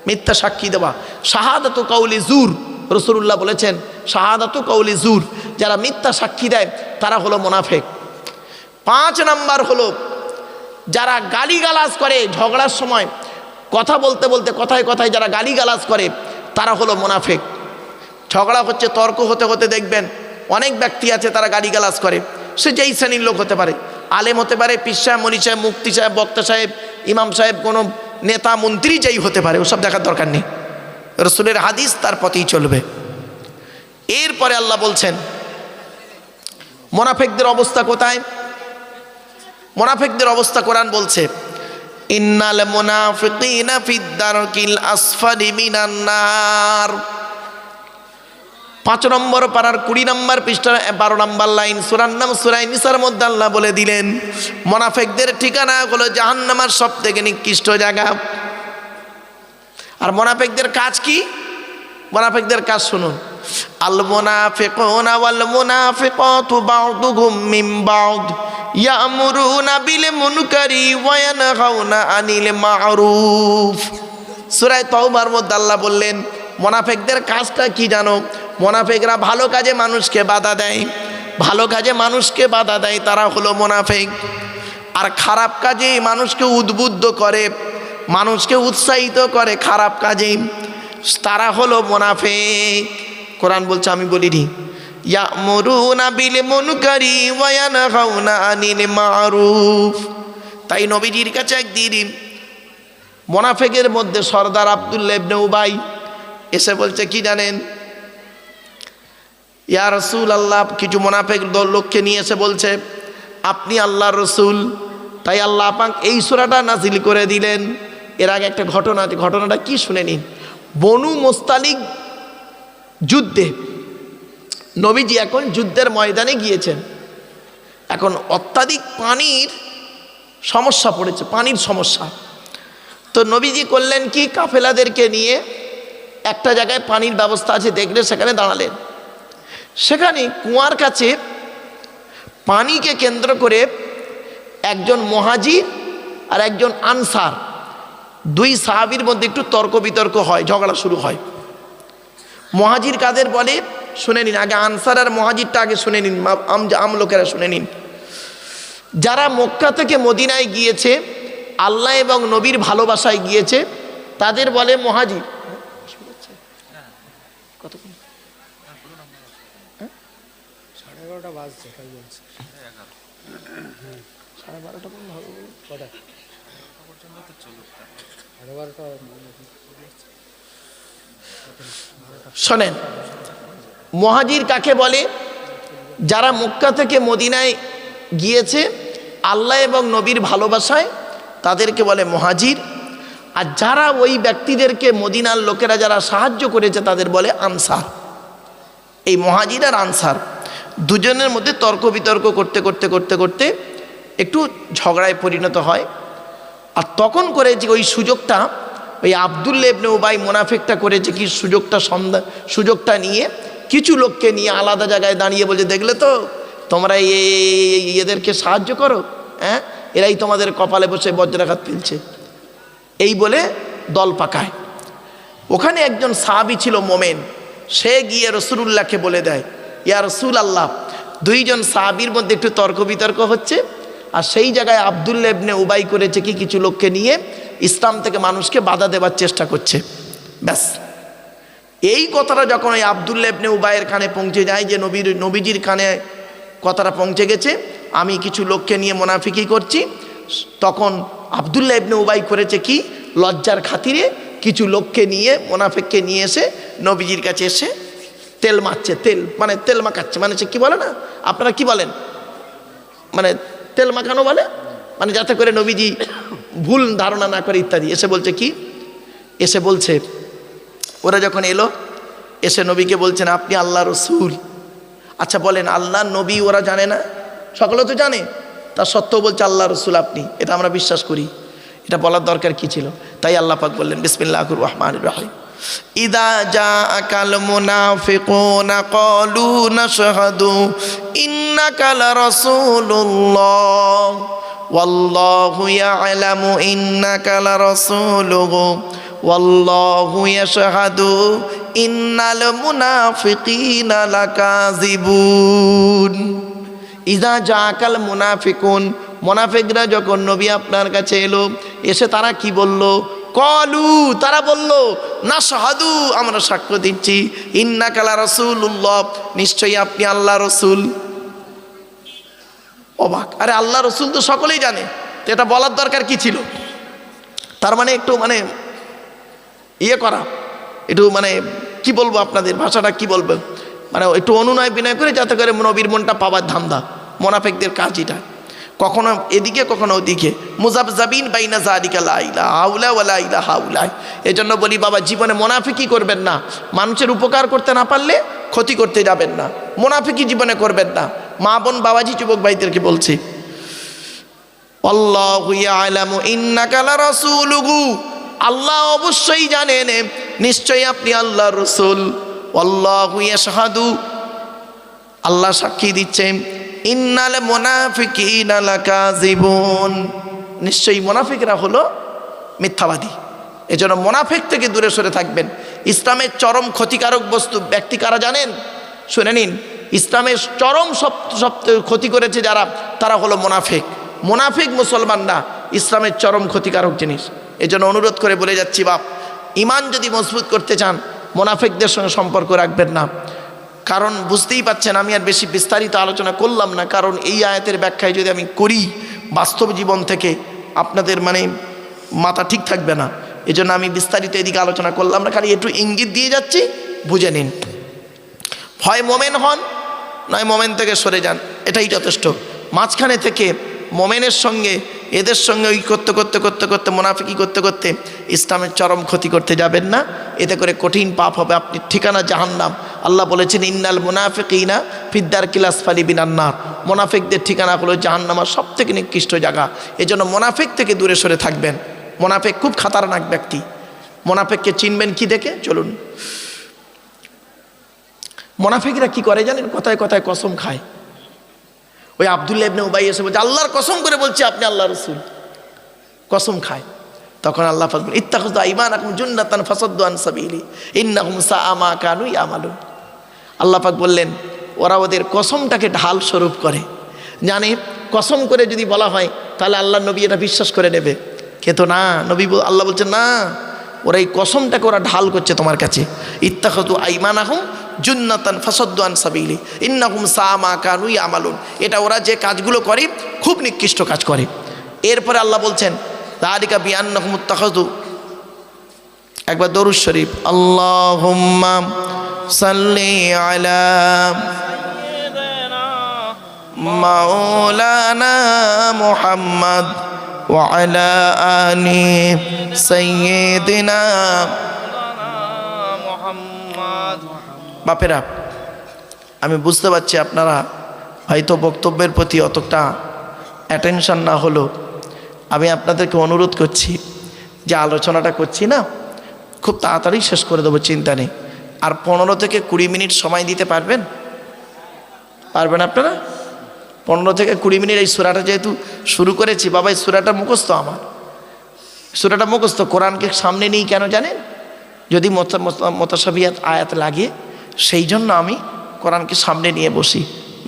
মিথ্যা সাক্ষী দেওয়া শাহাদাতু কাউলি জুর, রাসূলুল্লাহ বলেছেন শাহাদাতু কওলি জুর, যারা মিথ্যা সাক্ষী দেয় তারা হলো মুনাফিক। 5 নাম্বার হলো যারা গালিগালাজ করে, ঝগড়ার সময় কথা বলতে বলতে কথায় কথায় যারা গালিগালাজ করে তারা হলো মুনাফিক। ঝগড়া হচ্ছে, তর্ক হতে হতে দেখবেন অনেক ব্যক্তি আছে তারা গালিগালাজ করে। সে যেই শ্রেণীর লোক হতে পারে, আলেম হতে পারে, পীর সাহেব, মনি সাহেব, মুফতি সাহেব, বক্তা সাহেব, ইমাম সাহেব, কোনো নেতা মন্ত্রী যেই হতে পারে, ওসব দেখার দরকার নেই। রসুলের হাদিস তার পথেই চলবে। এরপরে আল্লাহ বলছেন মুনাফিকদের অবস্থা কোথায়? মুনাফিকদের অবস্থা কোরআন বলছে ইন্নাল মুনাফিকিনা ফিদ দারকিল আসফালি মিনান নার। 5 নম্বর পারার 20 নম্বর পৃষ্ঠা 12 নম্বর লাইন, সূরার নাম সূরা নিসার মধ্যে আল্লাহ বলে দিলেন মুনাফিকদের ঠিকানা হলো জাহান্নামের সবথেকে নিকৃষ্ট জায়গা। আর মুনাফিকদের কাজ কি? মুনাফিকদের কাজ শুনুন, আল মুনাফিকুনা ওয়াল মুনাফিকাতু বা'দুহুম মিন বা'দ ইয়া'মুরুনা বিল মুনকারি ওয়া ইয়ানহাউনা আনিল মা'রুফ। সূরা তাওবার মধ্যে আল্লাহ বললেন মুনাফিকদের কাজটা কি জানো? মুনাফিকরা ভালো কাজে মানুষকে বাধা দেয়, ভালো কাজে মানুষকে বাধা দেয়, তারা হলো মুনাফিক। আর খারাপ কাজে মানুষকে উদ্বুদ্ধ করে, মানুষকে উৎসাহিত করে খারাপ কাজে, তারা হলো মুনাফিক। কোরআন বলছে, আমি বলিনি, ইয়া'মুরুনা বিল মুনকারি ওয়া ইয়ানহাউনা আনিল মা'রুফ। তাই নবীজির কাছে একদিন মুনাফিকের মধ্যে সরদার আব্দুল্লাহ ইবনে উবাই এসে বলছে কি জানেন, ইয়া রাসূলুল্লাহ, কিছু মুনাফিক লোককে নিয়ে এসে বলছে আপনি আল্লাহর রাসূল। তাই আল্লাহ পাক এই সূরাটা নাজিল করে দিলেন। এর আগে একটা ঘটনা আছে, ঘটনাটা কি শুনে নিন। বনু মুস্তালিক যুদ্ধে নবীজি এখন যুদ্ধের ময়দানে গিয়েছেন। এখন অত্যাধিক পানির সমস্যা পড়েছে, পানির সমস্যা। তো নবীজি করলেন কি, কাফেলাদেরকে নিয়ে একটা জায়গায় পানির ব্যবস্থা আছে দেখলে সেখানে দাঁড়ালেন। সেখানে কুয়ার কাছে পানিকে কেন্দ্র করে একজন মুহাজির আর একজন আনসার, 2 সাহাবীর মধ্যে একটু তর্ক বিতর্ক হয়, ঝগড়া শুরু হয়। মুহাজির কাদের বলে শুনে নিন, আগে আনসার আর মুহাজিরটা আগে শুনে নিন, আম লোকেরা শুনে নিন। যারা মক্কা থেকে মদিনায় গিয়েছে, আল্লাহ এবং নবীর ভালোবাসায় গিয়েছে, তাদের বলে মুহাজির। শোনেন, মুহাজির কাকে বলে? যারা মক্কা থেকে মদিনায় গিয়েছে আল্লাহ এবং নবীর ভালোবাসায়, তাদেরকে বলে মুহাজির। আর যারা ওই ব্যক্তিদেরকে, মদিনার লোকেরা যারা সাহায্য করেছে, তাদের বলে আনসার। এই মুহাজির আর আনসার দুজনের মধ্যে তর্ক বিতর্ক করতে করতে করতে করতে একটু ঝগড়ায় পরিণত হয়। আর তখন করেছে ওই সুযোগটা, ওই আব্দুল্লাহ ইবনে উবাই মুনাফিকটা করেছে কি, সুযোগটা নিয়ে কিছু লোককে নিয়ে আলাদা জায়গায় দাঁড়িয়ে বলছে, দেখলে তো তোমরা এদেরকে সাহায্য করো, হ্যাঁ, এরাই তোমাদের কপালে বসে বজ্রাঘাত ফেলছে, এই বলে দল পাকায়। ওখানে একজন সাহাবী ছিল মোমেন, সে গিয়ে রাসূলুল্লাহকে বলে দেয়, ইয়া রাসূলুল্লাহ, 2 জন সাহাবীর মধ্যে একটু তর্ক বিতর্ক হচ্ছে, আর সেই জায়গায় আব্দুল্লাহ ইবনে উবাই করেছে কি, কিছু লোককে নিয়ে ইসলাম থেকে মানুষকে বাধা দেওয়ার চেষ্টা করছে। ব্যাস, এই কথাটা যখন ওই আব্দুল্লাহ ইবনে উবাইয়ের কানে পৌঁছে যায় যে নবীজির কানে কথাটা পৌঁছে গেছে, আমি কিছু লোককে নিয়ে মুনাফিকি করছি, তখন আব্দুল্লাহ ইবনে উবাই করেছে কি, লজ্জার খাতিরে কিছু লোককে নিয়ে, মুনাফিককে নিয়ে এসে নবীজির কাছে এসে তেল মাখছে, তেল মানে তেল মাখাচ্ছে, মানে সে কি বলে না, আপনারা কি বলেন, মানে তেল মাখানো বলে, মানে যাতে করে নবীজি ভুল ধারণা না করে ইত্যাদি। এসে বলছে কি, এসে বলছে, ওরা যখন এলো এসে নবীকে বলছেন আপনি আল্লাহ রসুল। আচ্ছা বলেন, আল্লাহ নবী ওরা জানে না? সকলে তো জানে, তা সত্ত্বেও বলছে আল্লাহ রসুল আপনি, এটা আমরা বিশ্বাস করি। এটা বলার দরকার কি ছিল? তাই আল্লাহ পাক বললেন বিসমিল্লাহির রহমানির রহিম, ইদা জাআকাল মুনাফিকুনা ক্বালু নাশহাদু ইন্নাকা লারাসূলুল্লাহ ওয়াল্লাহু ইয়ালামু ইন্নাকা লারাসূলুহু ওয়াল্লাহু ইয়াশহাদু ইন্নাল মুনাফিকিনা লাকাযিবুন। ইযা জাকাল মুনাফিকুন, মুনাফিকরা যখন নবী আপনার কাছে এলো, এসে তারা কি বলল? কলু, তারা বলল, নাশহাদু, আমরা সাক্ষ্য দিচ্ছি, ইন্নাকা লা রাসূলুল্লাহ, নিশ্চয়ই আপনি আল্লাহ রসুল। অবাক! আরে আল্লাহ রসুল তো সকলেই জানে, তো এটা বলার দরকার কি ছিল? তার মানে একটু ইয়ে করা, একটু কি বলবো, আপনাদের ভাষাটা কি বলবো, একটু অনুনয় বিনয় করে যাতে করে নবীর মনটা পাওয়ার ধান্দা। মুনাফিকদের কাজ এটা, কখনো এদিকে কখনো ওদিকে, মুযাবযাবিন বাইনা যালিকা লা ইলাহা হাউলা ওয়ালা ইলাহা হাউলা। এজন্য বলি বাবা, জীবনে মুনাফিকি করবেন না। মানুষের উপকার করতে না পারলে ক্ষতি করতে যাবেন না, মুনাফিকি জীবনে করবেন না। মা বোন বাবাজি যুবক ভাইদেরকে বলছি, আল্লাহু ইয়ালামু ইন্নাকা লা রাসূলুহু, আল্লাহ অবশ্যই জানেন নিশ্চয়ই আপনি আল্লাহর রাসূল। আল্লাহু ইয়াশহাদু, আল্লাহ সাক্ষী দিচ্ছেন, ইন্নাল মুনাফিকিনা লাকাযিবুন, নিশ্চয়ই মুনাফিকরা হলো মিথ্যাবাদী। এজন্য মুনাফিক থেকে দূরে সরে থাকবেন। ইসলামের চরম ক্ষতিকারক বস্তু ব্যক্তি কারা জানেন? শুনে নিন, ইসলামের চরম সবচেয়ে ক্ষতি করেছে যারা, তারা হলো মুনাফিক। মুনাফিক মুসলমান না, ইসলামের চরম ক্ষতিকারক জিনিস। এজন্য অনুরোধ করে বলে যাচ্ছি, বাপ, ইমান যদি মজবুত করতে চান, মুনাফিকদের সঙ্গে সম্পর্ক রাখবেন না। কারণ বুঝতেই পাচ্ছেন, আমি আর বেশি বিস্তারিত আলোচনা করলাম না, কারণ এই আয়াতের ব্যাখ্যায় যদি আমি করি বাস্তব জীবন থেকে, আপনাদের মাথা ঠিক থাকবে না। এজন্য আমি বিস্তারিত এদিকে আলোচনা করলাম না, খালি একটু ইঙ্গিত দিয়ে যাচ্ছি, বুঝে নিন। হয় মোমেন হন, নয় মোমেন থেকে সরে যান, এটাই যথেষ্ট। মাঝখানে থেকে মোমেনের সঙ্গে এদের সঙ্গে ওই করতে করতে করতে করতে মুনাফিকি করতে করতে ইসলামের চরম ক্ষতি করতে যাবেন না, এতে করে কঠিন পাপ হবে, আপনি ঠিকানা জাহান্নাম। আল্লাহ বলেছেন, ইন্নাল মুনাফিকিনা ফিদ-দারকিল আসফালি মিনান নার, মুনাফিকদের ঠিকানা হলো জাহান্নামের সব থেকে নিকৃষ্ট জায়গা। এজন্য মুনাফিক থেকে দূরে সরে থাকবেন। মুনাফিক খুব খাতারনাক ব্যক্তি। মুনাফিককে চিনবেন কি দেখে? চলুন। মুনাফিকরা কি করে জানেন? কথায় কথায় কসম খায়। ওই আব্দুল্লাহ ইবনে উবাই এসে বলছে, আল্লাহর কসম করে বলছি আপনি আল্লাহ রসুল, কসম খায়। তখন আল্লাহ পাক বলেন, ইত্তাখাযু আইমানাকুম জুন্নাতান ফাসাদ্দু আন সাবিলি ইন্নাহুম সাআ মা কানু ইয়ামালুন। আল্লাহ পাক বললেন, ওরা ওদের কসমটাকে ঢাল স্বরূপ করে, জানে কসম করে যদি বলা হয় তাহলে আল্লাহ নবী এটা বিশ্বাস করে নেবে, কিন্তু না, নবী আল্লাহ বলছেন না, ওরা এই কসমটাকে ওরা ঢাল করছে তোমার কাছে। ইত্তাখাযু আইমানাহুম জুন্নাতান ফাসাদ্দু আন সাবিলি ইন্নাহুম সাআ মা কানু ইয়ামালুন। এটা ওরা যে কাজগুলো করে খুব নিকৃষ্ট কাজ করে। এরপরে আল্লাহ বলছেন, যালিকা বিআন্নাহুম ইত্তাখাযু, একবার দরুদ শরীফ, আল্লাহুম্মা সাল্লি আলা মাওলানা মুহাম্মদ ওয়া আলা আলি সাইয়্যিদিনা মুহাম্মদ। বাপেরা, আমি বুঝতে পারছি আপনারা হয়তো বক্তব্যের প্রতি অতটা অ্যাটেনশন না হলো, আমি আপনাদেরকে অনুরোধ করছি যে আলোচনাটা করছি না, খুব তাড়াতাড়ি শেষ করে দেবো, চিন্তা নেই। আর 15 থেকে 20 মিনিট সময় দিতে পারবেন? পারবেন আপনারা? 15 থেকে 20 মিনিট। এই সূরাটা যেহেতু শুরু করেছি, বাবা এই সূরাটা মুখস্থ, আমার সূরাটা মুখস্থ। কোরআনকে সামনে নিই কেন জানেন? যদি মুতাশাবিহাত আয়াত লাগে, সেই জন্য আমি কোরআনকে সামনে নিয়ে বসি।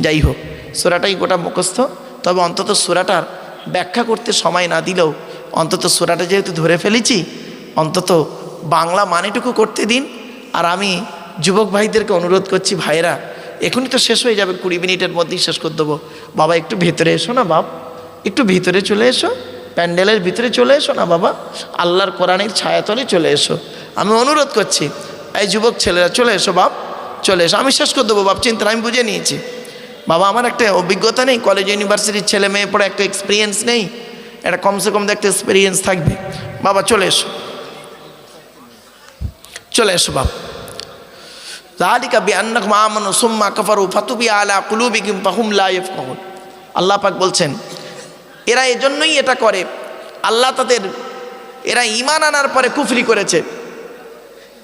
যাই হোক, সূরাটাই গোটা মুখস্থ, তবে অন্তত সূরাটার ব্যাখ্যা করতে সময় না দিলেও অন্তত সূরাটা যেহেতু ধরে ফেলেছি, অন্তত বাংলা মানেটুকু করতে দিন। আর আমি যুবক ভাইদেরকে অনুরোধ করছি, ভাইরা এখনই তো শেষ হয়ে যাবে, 20 মিনিটের মধ্যেই শেষ করে দেবো। বাবা একটু ভেতরে এসো না, বাপ একটু ভিতরে চলে এসো, প্যান্ডেলের ভিতরে চলে এসো না বাবা, আল্লাহর কোরআনের ছায়াতলে চলে এসো। আমি অনুরোধ করছি, এই যুবক ছেলেরা চলে এসো বাপ, চলে এসো। আমি শেষ করে দেবো বাপ, চিন্তা আমি বুঝে নিয়েছি বাবা। আমার একটা অভিজ্ঞতা নেই, কলেজ ইউনিভার্সিটির ছেলে মেয়ে পড়ে একটা এক্সপিরিয়েন্স নেই, একটা কমসে কম একটা এক্সপিরিয়েন্স থাকবে। বাবা চলে এসো, চলে এসো বাপ। যালিকা বিআন্নাহুম আমানু সুম্মা কাফারু ফাতুবিয়া আলা কুলুবিহিম ফাহুম লা ইয়াফকাহুন। আল্লাহ পাক বলছেন, এরা এজন্যই এটা করে, আল্লাহ এরা ঈমান আনার পরে কুফরি করেছে,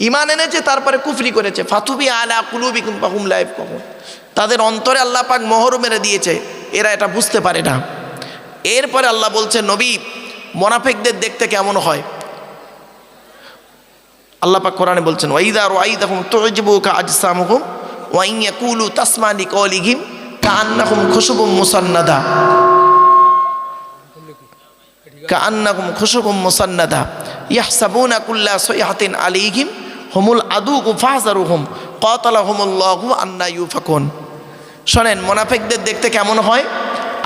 ঈমান এনেছে তারপরে কুফরি করেছে। ফাতুবিয়া আলা কুলুবিহিম ফাহুম লা ইয়াফকাহুন, তাদের অন্তরে আল্লাহ পাক মোহর মেরে দিয়েছে, এরা এটা বুঝতে পারে না। এরপরে আল্লাহ বলছেন, নবী মুনাফিকদের দেখতে কেমন হয়? আল্লাহ পাক কোরআনে বলছেন ওয়াইদা রাআইতাহুম তু'জিবুকা আজসামুহুম ওয়া ইন ইয়াকুলু তাসমা লিকাওলিহিম কাআন্নাহুম খুশুবুম মুসান্নাদা কাআন্নাহুম খুশুবুম মুসান্নাদা ইয়াহসাবুনা কুল্লা সাইহাতিন আলাইহিম হুমুল আদু ফাহজারুহুম কাতালাহুমুল্লাহু আন্না ইউফাকুন। শোনেন মুনাফিকদের দেখতে কেমন হয়?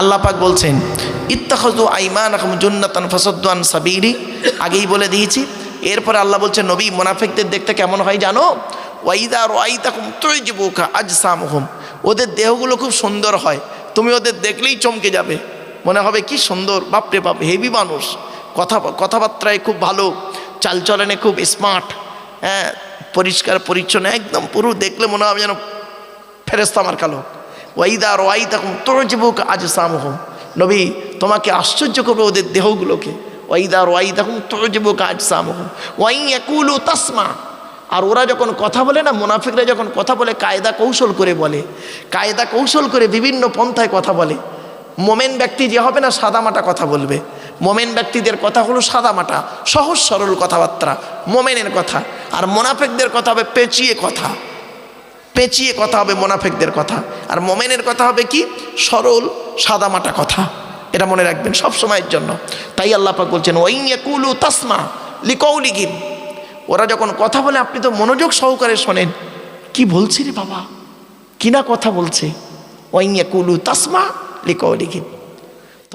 আল্লাহ পাক বলছেন ইত্তাখাযু আইমানাকুম জুন্নাতান ফাসাদ্দু আন সাবিলি, আগেই বলে দিয়েছি। এরপরে আল্লাহ বলছেন নবী মুনাফিকদের দেখতে কেমন হয় জানো? ওয়াইদা রাআইতাহুম তু'জিবুকা আজসামুহুম, ওদের দেহগুলো খুব সুন্দর হয়, তুমি ওদের দেখলেই চমকে যাবে, মনে হবে কি সুন্দর, বাপরে বাপ হেভি মানুষ, কথাবার্তায় খুব ভালো, চালচলনে খুব স্মার্ট, হ্যাঁ পরিষ্কার পরিচ্ছন্ন, একদম পুরো দেখলে মনে হবে যেন ফেরেশতা মার্কা লোক। ওয়াইদা রাআইতাহুম তু'জিবুকা আজসামুহুম, নবী তোমাকে আশ্চর্য করবে ওদের দেহগুলোকে। ওয়াইদা রাআইতাহুম তু'জিবুকা আজসামুহুম ওয়া ইন ইয়াকুলু তাসমা, আর ওরা যখন কথা বলে না, মুনাফিকরা যখন কথা বলে কায়দা কৌশল করে বলে, কায়দা কৌশল করে বিভিন্ন পন্থায় কথা বলে। মোমেন ব্যক্তি যে হবে না সাদামাটা কথা বলবে, মোমেন ব্যক্তিদের কথা হলো সাদামাটা সহজ সরল কথাবার্তা মোমেনের কথা, আর মুনাফিকদের কথা হবে পেঁচিয়ে কথা, পেঁচিয়ে কথা হবে মুনাফিকদের কথা, আর মোমেনের কথা হবে কি সরল সাদামাটা কথা। এটা মনে রাখবেন সব সময়ের জন্য। তাই আল্লাহ পাক বলছেন ওয়া ইন ইয়াকুলু তাসমা লিকাওলিহিম, ওরা যখন কথা বলে আপনি তো মনোযোগ সহকারে শোনেন, কি বলছি রে বাবা, কিনা কথা বলছে। ওয়া ইন ইয়াকুলু তাসমা লিকাওলিহিম,